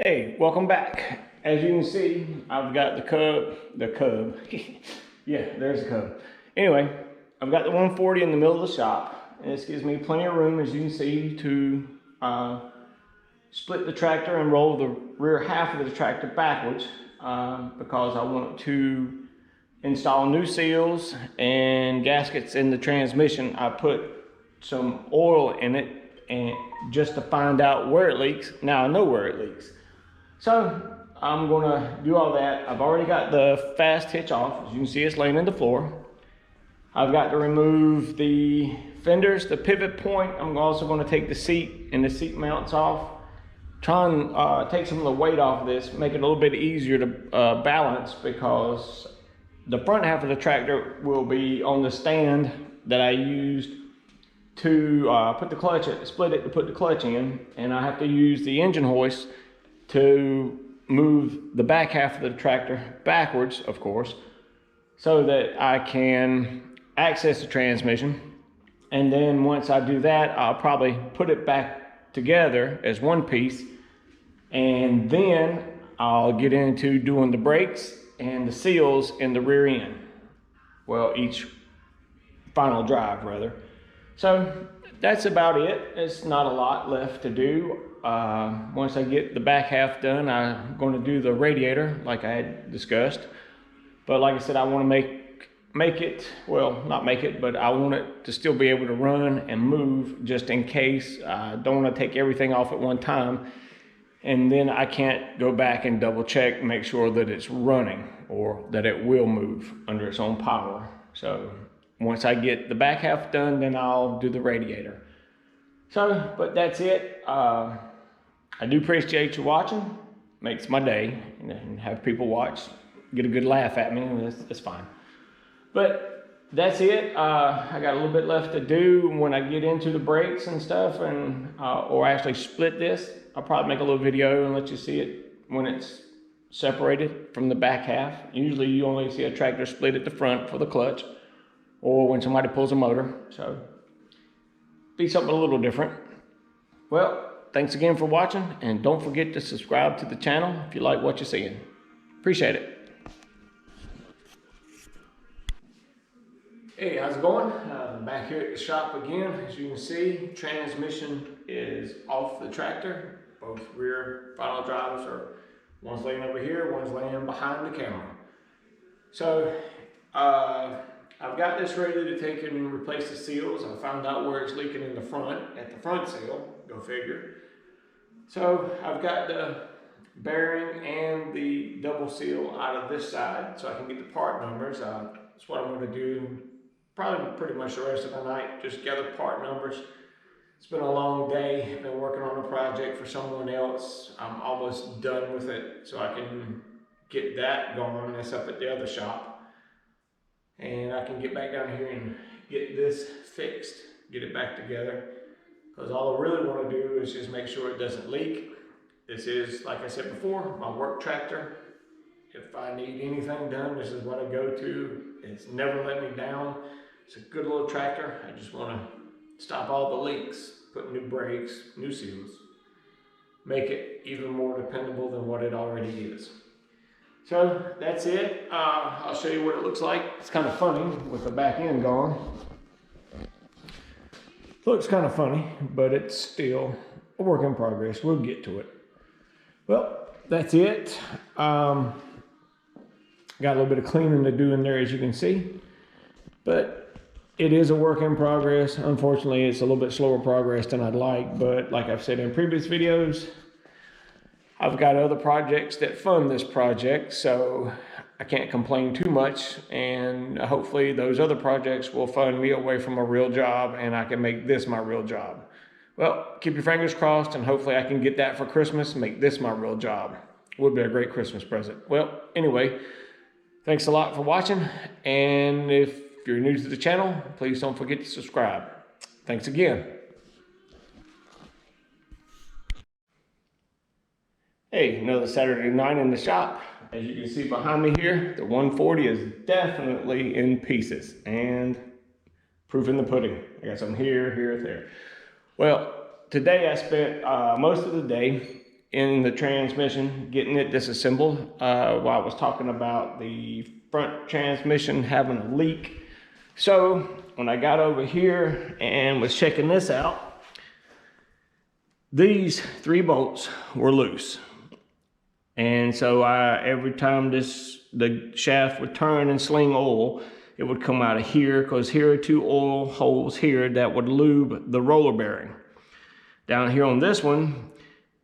Hey, welcome back. As you can see, I've got the cub. Yeah, there's the cub. Anyway, I've got the 140 in the middle of the shop, and this gives me plenty of room, as you can see, to split the tractor and roll the rear half of the tractor backwards because I want to install new seals and gaskets in the transmission. I put some oil in it and just to find out where it leaks. Now I know where it leaks. So I'm gonna do all that. I've already got the fast hitch off. As you can see, it's laying in the floor. I've got to remove the fenders, the pivot point. I'm also gonna take the seat and the seat mounts off. Try and take some of the weight off of this, make it a little bit easier to balance, because the front half of the tractor will be on the stand that I used to put the clutch, split it to put the clutch in, and I have to use the engine hoist to move the back half of the tractor backwards, of course, so that I can access the transmission. And then once I do that, I'll probably put it back together as one piece, and then I'll get into doing the brakes and the seals in the rear end. Well, each final drive, rather. So that's about it. It's not a lot left to do. Once I get the back half done, I'm going to do the radiator like I had discussed. But like I said, I want to make it, well, not make it, but I want it to still be able to run and move, just in case. I don't want to take everything off at one time, and then I can't go back and double check and make sure that it's running or that it will move under its own power. So once I get the back half done, then I'll do the radiator. So, but that's it. I do appreciate you watching. Makes my day, and have people watch, get a good laugh at me. That's fine. But that's it. I got a little bit left to do when I get into the brakes and stuff, and or actually split this. I'll probably make a little video and let you see it when it's separated from the back half. Usually you only see a tractor split at the front for the clutch, or when somebody pulls a motor. So be something a little different. Well, thanks again for watching, and don't forget to subscribe to the channel if you like what you're seeing. Appreciate it. Hey, how's it going? Back here at the shop again. As you can see, transmission is off the tractor. Both rear final drives are, one's laying over here, one's laying behind the camera. So I've got this ready to take and replace the seals. I found out where it's leaking in the front, at the front seal, go figure. So I've got the bearing and the double seal out of this side so I can get the part numbers. That's what I'm going to do probably pretty much the rest of the night, just gather part numbers. It's been a long day. I've been working on a project for someone else. I'm almost done with it, so I can get that going. That's up at the other shop. And I can get back down here and get this fixed, get it back together. Because all I really want to do is just make sure it doesn't leak. This is, like I said before, my work tractor. If I need anything done, this is what I go to. It's never let me down. It's a good little tractor. I just want to stop all the leaks, put new brakes, new seals, make it even more dependable than what it already is. So that's it. I'll show you what it looks like. It's kind of funny with the back end gone. Looks kind of funny, but it's still a work in progress. We'll get to it. Well, that's it. Got a little bit of cleaning to do in there, as you can see, but it is a work in progress. Unfortunately, it's a little bit slower progress than I'd like, but like I've said in previous videos, I've got other projects that fund this project, so I can't complain too much, and hopefully those other projects will fund me away from a real job and I can make this my real job. Well, keep your fingers crossed, and hopefully I can get that for Christmas and make this my real job. Would be a great Christmas present. Well, anyway, thanks a lot for watching, and if you're new to the channel, please don't forget to subscribe. Thanks again. Hey, another Saturday night in the shop. As you can see behind me here, the 140 is definitely in pieces, and proof in the pudding. I got some here, there. Well, today I spent most of the day in the transmission, getting it disassembled. While I was talking about the front transmission having a leak. So when I got over here and was checking this out, these 3 bolts were loose. And so every time the shaft would turn and sling oil, it would come out of here, because here are 2 oil holes here that would lube the roller bearing. Down here on this one,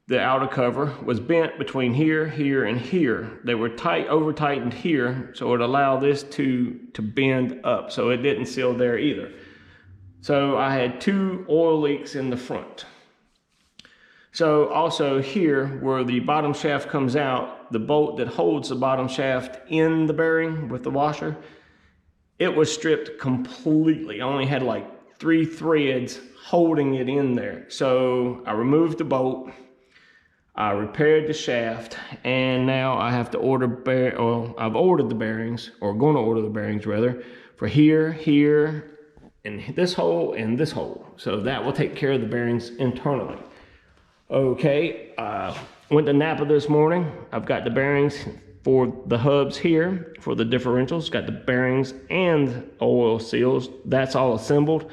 the outer cover was bent between here, here, and here. They were over tightened here, so it allowed this to bend up, so it didn't seal there either. So I had 2 oil leaks in the front. So also here, where the bottom shaft comes out, the bolt that holds the bottom shaft in the bearing with the washer, it was stripped completely. I only had like 3 threads holding it in there. So I removed the bolt, I repaired the shaft, and now I have to order, I've ordered the bearings, or going to order the bearings rather, for here, here, and this hole, and this hole. So that will take care of the bearings internally. Okay, went to Napa this morning. I've got the bearings for the hubs here, for the differentials, got the bearings and oil seals. That's all assembled,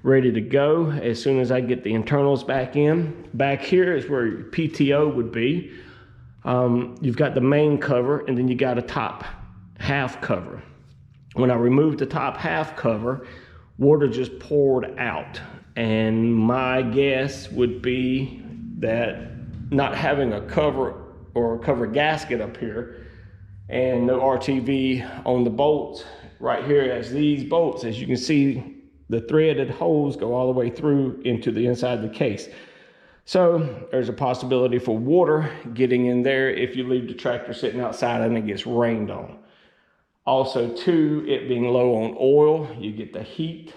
ready to go as soon as I get the internals back in. Back here is where your PTO would be. You've got the main cover, and then you got a top half cover. When I removed the top half cover, water just poured out. And my guess would be that not having a cover or a cover gasket up here and no RTV on the bolts right here, as these bolts, as you can see, the threaded holes go all the way through into the inside of the case. So there's a possibility for water getting in there if you leave the tractor sitting outside and it gets rained on. Also too, it being low on oil, you get the heat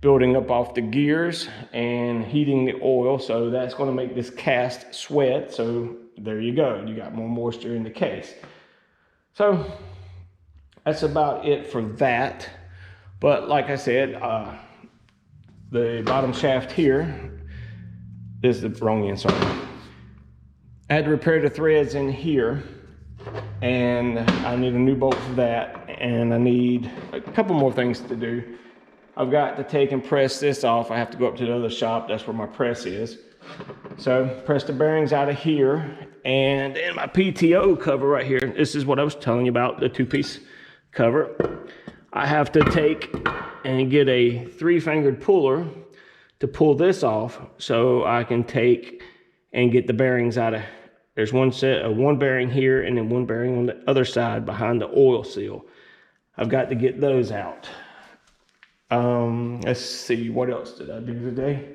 building up off the gears and heating the oil, so that's going to make this cast sweat. So there you go, you got more moisture in the case. So that's about it for that. But like I said, the bottom shaft here is the wrong end, sorry. I had to repair the threads in here, and I need a new bolt for that, and I need a couple more things to do. I've got to take and press this off. I have to go up to the other shop. That's where my press is. So press the bearings out of here, and in my PTO cover right here, this is what I was telling you about, the 2-piece cover. I have to take and get a 3-fingered puller to pull this off, so I can take and get the bearings out of, there's one set of 1 bearing here and then 1 bearing on the other side behind the oil seal. I've got to get those out. Let's see, what else did I do today?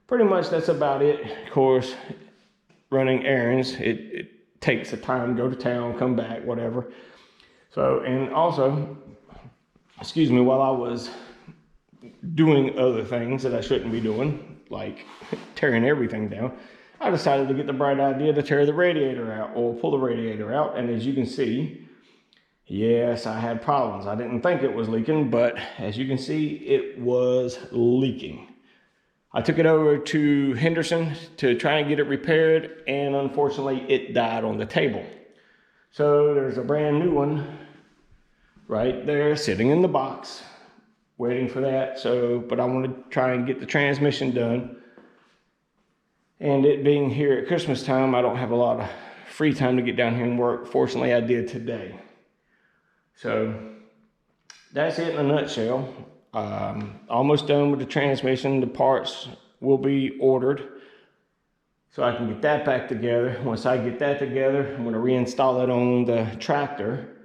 Pretty much that's about it. Of course, running errands, it takes a time to go to town, come back, whatever. So, and also, excuse me, while I was doing other things that I shouldn't be doing, like tearing everything down, I decided to get the bright idea to tear the radiator out, or pull the radiator out. And as you can see, yes, I had problems. I didn't think it was leaking, but as you can see, it was leaking. I took it over to Henderson to try and get it repaired, and unfortunately it died on the table. So there's a brand new one right there sitting in the box, waiting for that. So, but I want to try and get the transmission done. And it being here at Christmas time, I don't have a lot of free time to get down here and work. Fortunately, I did today. So that's it in a nutshell. Almost done with the transmission. The parts will be ordered so I can get that back together. Once I get that together, I'm going to reinstall it on the tractor,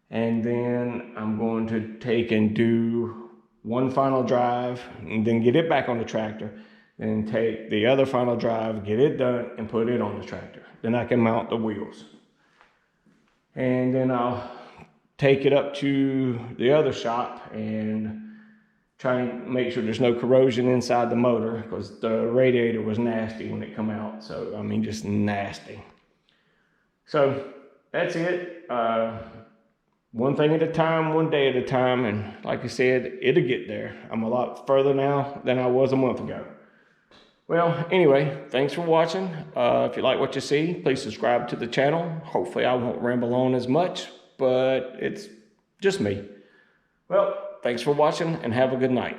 and then I'm going to take and do one final drive and then get it back on the tractor, then take the other final drive, get it done, and put it on the tractor. Then I can mount the wheels, and then I'll take it up to the other shop and try and make sure there's no corrosion inside the motor, because the radiator was nasty when it come out. So, I mean, just nasty. So that's it. One thing at a time, one day at a time. And like I said, it'll get there. I'm a lot further now than I was a month ago. Well, anyway, thanks for watching. If you like what you see, please subscribe to the channel. Hopefully I won't ramble on as much, but it's just me. Well, thanks for watching and have a good night.